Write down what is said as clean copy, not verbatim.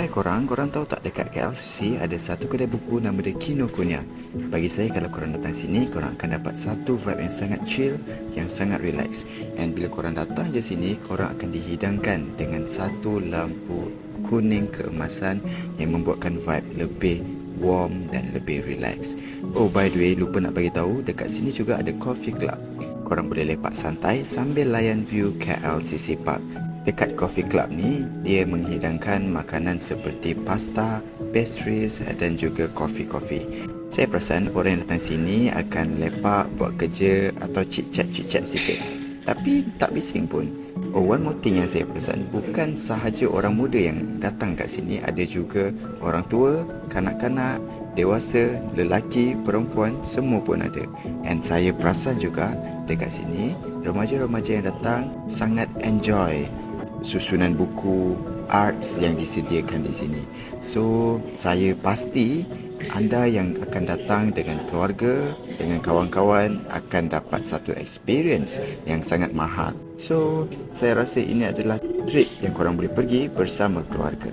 Hai korang tahu tak dekat KLCC ada satu kedai buku nama dia Kinokuniya. Bagi saya kalau korang datang sini, korang akan dapat satu vibe yang sangat chill, yang sangat relax. And bila korang datang je sini, korang akan dihidangkan dengan satu lampu kuning keemasan yang membuatkan vibe lebih warm dan lebih relax. Oh, by the way, lupa nak bagi tahu, dekat sini juga ada coffee club. Korang boleh lepak santai sambil layan view KLCC Park. Dekat coffee club ni, dia menghidangkan makanan seperti pasta, pastries dan juga kopi-kopi. Saya perasan orang yang datang sini akan lepak, buat kerja atau chit-chat sikit. Tapi tak bising pun. Oh, one more thing yang saya perasan, bukan sahaja orang muda yang datang kat sini, ada juga orang tua, kanak-kanak, dewasa, lelaki, perempuan, semua pun ada. And saya perasan juga dekat sini, remaja-remaja yang datang sangat enjoy susunan buku, arts yang disediakan di sini. So, saya pasti anda yang akan datang dengan keluarga, dengan kawan-kawan akan dapat satu experience yang sangat mahal. So, saya rasa ini adalah trip yang korang boleh pergi bersama keluarga.